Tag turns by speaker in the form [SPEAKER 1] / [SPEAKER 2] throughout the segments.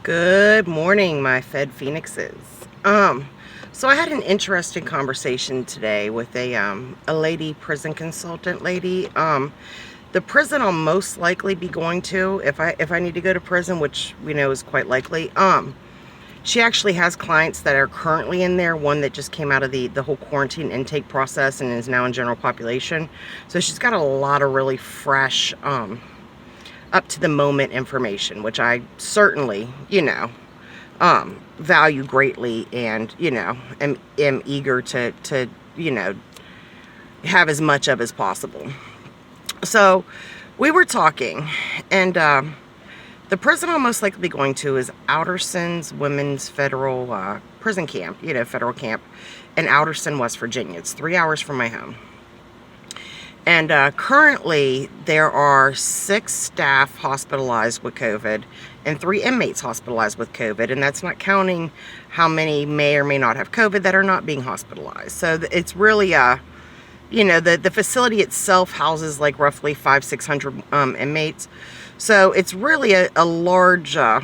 [SPEAKER 1] Good morning, my Fed Phoenixes. So I had an interesting conversation today with a lady prison consultant lady. The prison I'll most likely be going to if I need to go to prison, which we know is quite likely. She actually has clients that are currently in there, one that just came out of the whole quarantine intake process and is now in general population. So she's got a lot of really fresh up to the moment information, which I certainly, value greatly, and, am eager to have as much of as possible. So we were talking, and the prison I'll most likely be going to is Alderson's Women's Federal Prison Camp, federal camp in Alderson, West Virginia. It's 3 hours from my home. And currently, there are 6 staff hospitalized with COVID and 3 inmates hospitalized with COVID. And that's not counting how many may or may not have COVID that are not being hospitalized. So it's really, the facility itself houses like roughly 500-600 inmates. So it's really a larger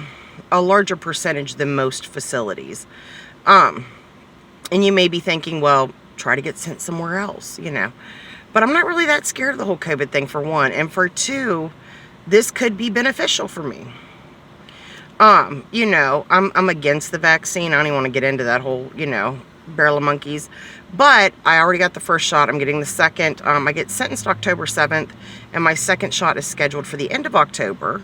[SPEAKER 1] percentage than most facilities. And you may be thinking, well, try to get sent somewhere else, But I'm not really that scared of the whole COVID thing, for one. And for two, this could be beneficial for me. I'm against the vaccine. I don't even want to get into that whole, barrel of monkeys. But I already got the first shot. I'm getting the second. I get sentenced October 7th, and my second shot is scheduled for the end of October.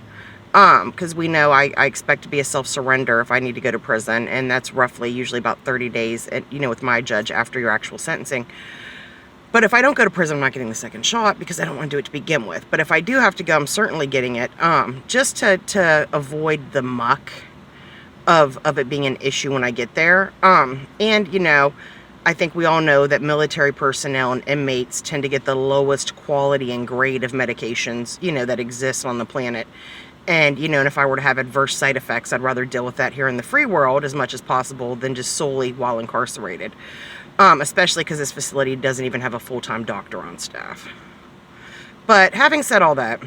[SPEAKER 1] Because we know I expect to be a self-surrender if I need to go to prison. And that's roughly usually about 30 days, with my judge after your actual sentencing. But if I don't go to prison, I'm not getting the second shot because I don't want to do it to begin with. But if I do have to go, I'm certainly getting it, just to avoid the muck of it being an issue when I get there. And, I think we all know that military personnel and inmates tend to get the lowest quality and grade of medications, that exist on the planet. And, and if I were to have adverse side effects, I'd rather deal with that here in the free world as much as possible than just solely while incarcerated. Especially because this facility doesn't even have a full-time doctor on staff. But having said all that,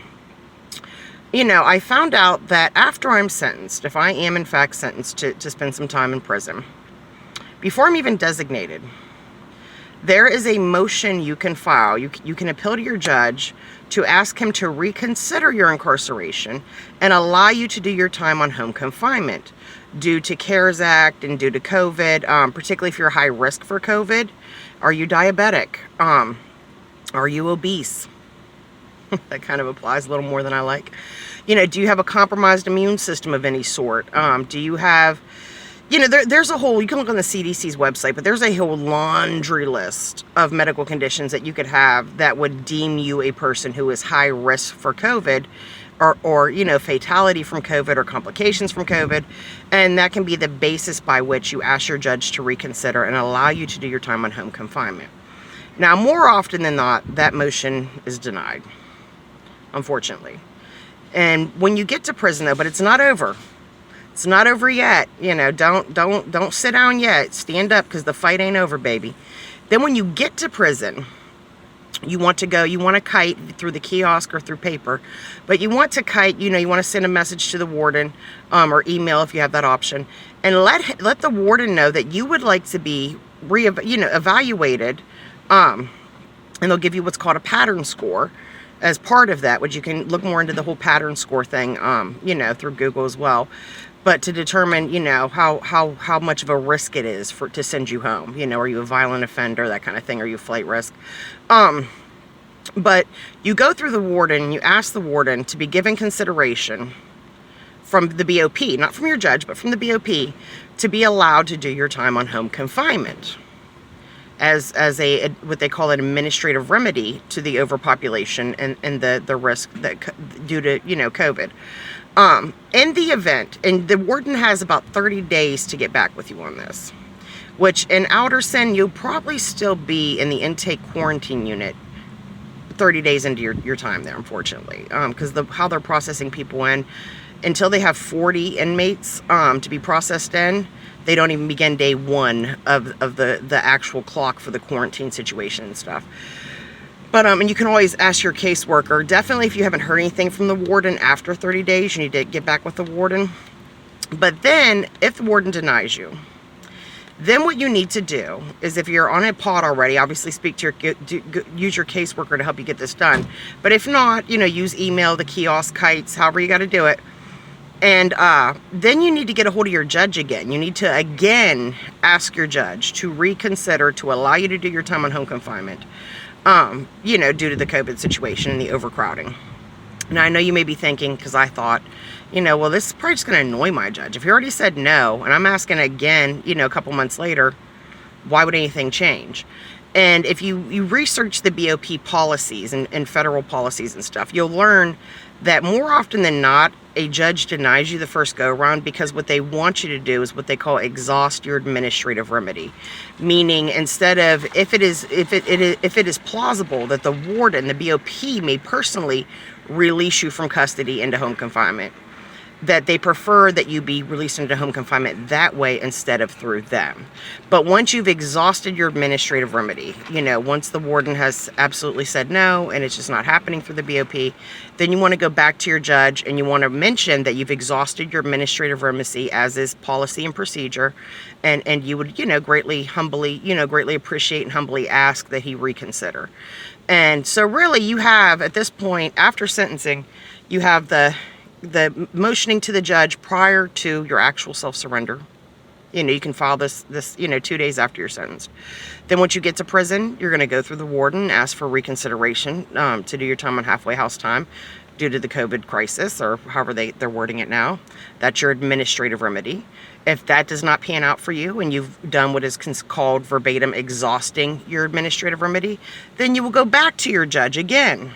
[SPEAKER 1] I found out that after I'm sentenced, if I am in fact sentenced to spend some time in prison, before I'm even designated, there is a motion you can file. You can appeal to your judge to ask him to reconsider your incarceration and allow you to do your time on home confinement due to CARES Act and due to COVID, particularly if you're high risk for COVID. Are you diabetic? Are you obese? That kind of applies a little more than I like. Do you have a compromised immune system of any sort? Do you have... there's a whole, you can look on the CDC's website, but there's a whole laundry list of medical conditions that you could have that would deem you a person who is high risk for COVID or fatality from COVID or complications from COVID. And that can be the basis by which you ask your judge to reconsider and allow you to do your time on home confinement. Now, more often than not, that motion is denied, unfortunately. And when you get to prison, though, but it's not over. It's not over yet. Don't sit down yet. Stand up, because the fight ain't over, baby. Then when you get to prison, you want to kite through the kiosk or through paper, but you want to kite, you want to send a message to the warden, or email if you have that option, and let the warden know that you would like to be evaluated, and they'll give you what's called a pattern score as part of that, which you can look more into the whole pattern score thing, through Google as well. But to determine, how much of a risk it is to send you home. Are you a violent offender, that kind of thing? Are you a flight risk? But you go through the warden, and you ask the warden to be given consideration from the BOP, not from your judge, but from the BOP, to be allowed to do your time on home confinement as a what they call an administrative remedy to the overpopulation and the risk that due to COVID. In the event, and the warden has about 30 days to get back with you on this, which in Alderson, you'll probably still be in the intake quarantine unit 30 days into your time there, unfortunately, because how they're processing people in, until they have 40 inmates to be processed in, they don't even begin day 1 of the actual clock for the quarantine situation and stuff. But, and you can always ask your caseworker. Definitely, if you haven't heard anything from the warden after 30 days, you need to get back with the warden. But then, if the warden denies you, then what you need to do is, if you're on a pod already, obviously speak to use your caseworker to help you get this done. But if not, use email, the kiosk, kites, however you got to do it. And then you need to get a hold of your judge again. You need to again ask your judge to reconsider, to allow you to do your time on home confinement, due to the COVID situation and the overcrowding. Now, I know you may be thinking, because I thought, well, this is probably just going to annoy my judge. If he already said no, and I'm asking again, a couple months later, why would anything change? And if you research the BOP policies and federal policies and stuff, you'll learn that more often than not, a judge denies you the first go-around because what they want you to do is what they call exhaust your administrative remedy. Meaning, instead of, if it is plausible that the warden, the BOP, may personally release you from custody into home confinement, that they prefer that you be released into home confinement that way instead of through them. But once you've exhausted your administrative remedy, once the warden has absolutely said no and it's just not happening through the BOP, then you want to go back to your judge and you want to mention that you've exhausted your administrative remedy as is policy and procedure, and you would, greatly appreciate and humbly ask that he reconsider. And so really you have, at this point, after sentencing, you have the motioning to the judge prior to your actual self-surrender. You can file this 2 days after you're sentenced. Then once you get to prison, you're going to go through the warden, ask for reconsideration to do your time on halfway house time due to the COVID crisis, or however they're wording it now. That's your administrative remedy. If that does not pan out for you and you've done what is called verbatim exhausting your administrative remedy, then you will go back to your judge again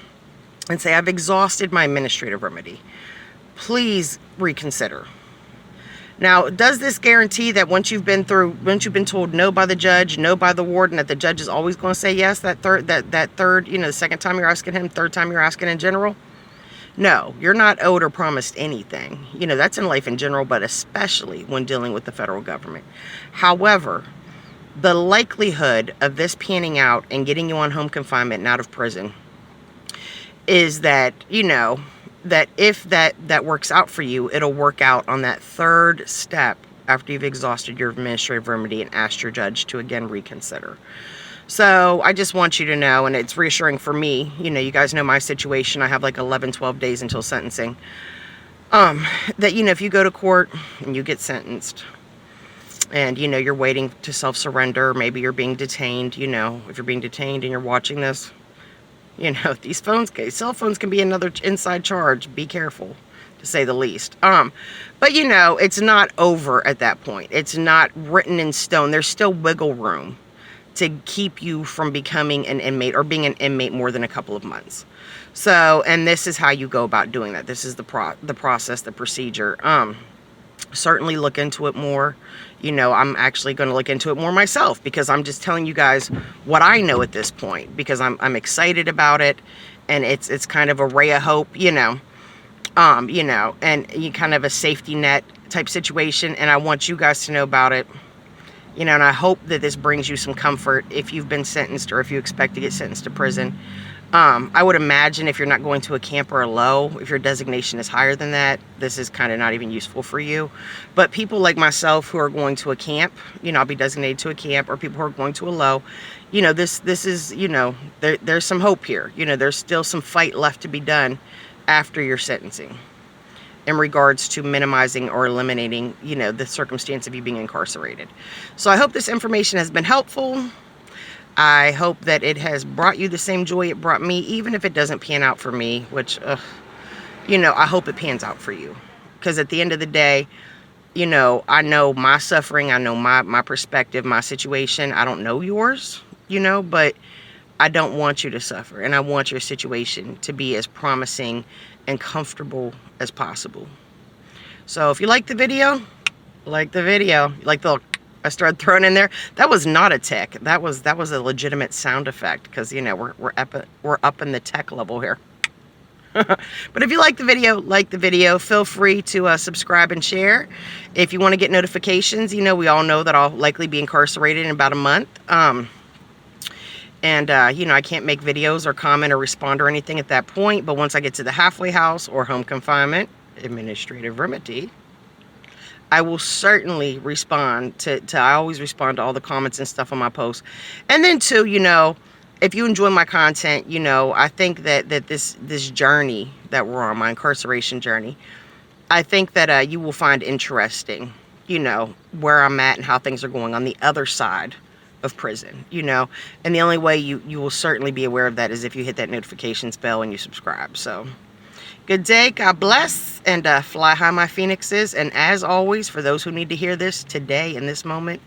[SPEAKER 1] and say, I've exhausted my administrative remedy. Please reconsider. Now, does this guarantee that once you've been told no by the judge, no by the warden, that the judge is always going to say yes that third, the second time you're asking him, third time you're asking in general? No, you're not owed or promised anything. That's in life in general, but especially when dealing with the federal government. However, the likelihood of this panning out and getting you on home confinement and out of prison is that, that if that works out for you, it'll work out on that third step after you've exhausted your administrative remedy and asked your judge to again reconsider. So I just want you to know, and it's reassuring for me, you guys know my situation. I have like 11, 12 days until sentencing. That, if you go to court and you get sentenced and, you're waiting to self-surrender, maybe you're being detained, if you're being detained and you're watching this, these cell phones can be another inside charge. Be careful, to say the least. But it's not over at that point. It's not written in stone. There's still wiggle room to keep you from becoming an inmate or being an inmate more than a couple of months. So, and this is how you go about doing that. This is the process, the procedure. Certainly look into it more. I'm actually going to look into it more myself, because I'm just telling you guys what I know at this point, because I'm excited about it, and it's kind of a ray of hope, and you kind of a safety net type situation, and I want you guys to know about it. And I hope that this brings you some comfort if you've been sentenced or if you expect to get sentenced to prison. I would imagine if you're not going to a camp or a low, if your designation is higher than that, this is kind of not even useful for you. But people like myself who are going to a camp, I'll be designated to a camp, or people who are going to a low, this is, there's some hope here. There's still some fight left to be done after your sentencing in regards to minimizing or eliminating, the circumstance of you being incarcerated. So I hope this information has been helpful. I hope that it has brought you the same joy it brought me, even if it doesn't pan out for me, which, I hope it pans out for you. Because at the end of the day, I know my suffering, I know my perspective, my situation. I don't know yours, but I don't want you to suffer. And I want your situation to be as promising and comfortable as possible. So if you like the video, like the video. Like the I started throwing in there. That was not a tick. That was a legitimate sound effect, because we're up in the tech level here. But if you like the video, feel free to subscribe and share. If you want to get notifications, we all know that I'll likely be incarcerated in about a month. I can't make videos or comment or respond or anything at that point. But once I get to the halfway house or home confinement administrative remedy, I will certainly respond to I always respond to all the comments and stuff on my posts. And then too, you know, if you enjoy my content, you know, I think that this journey that we're on, my incarceration journey, I think that you will find interesting, you know, where I'm at and how things are going on the other side of prison, you know. And the only way you will certainly be aware of that is if you hit that notifications bell and you subscribe. So good day, God bless, and fly high my phoenixes. And as always, for those who need to hear this today in this moment,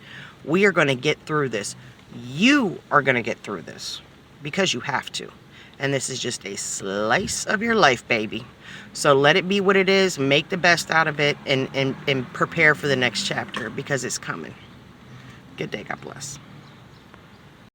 [SPEAKER 1] we are going to get through this. You are going to get through this because you have to. And this is just a slice of your life, baby. So let it be what it is, make the best out of it, and prepare for the next chapter because it's coming. Good day, God bless.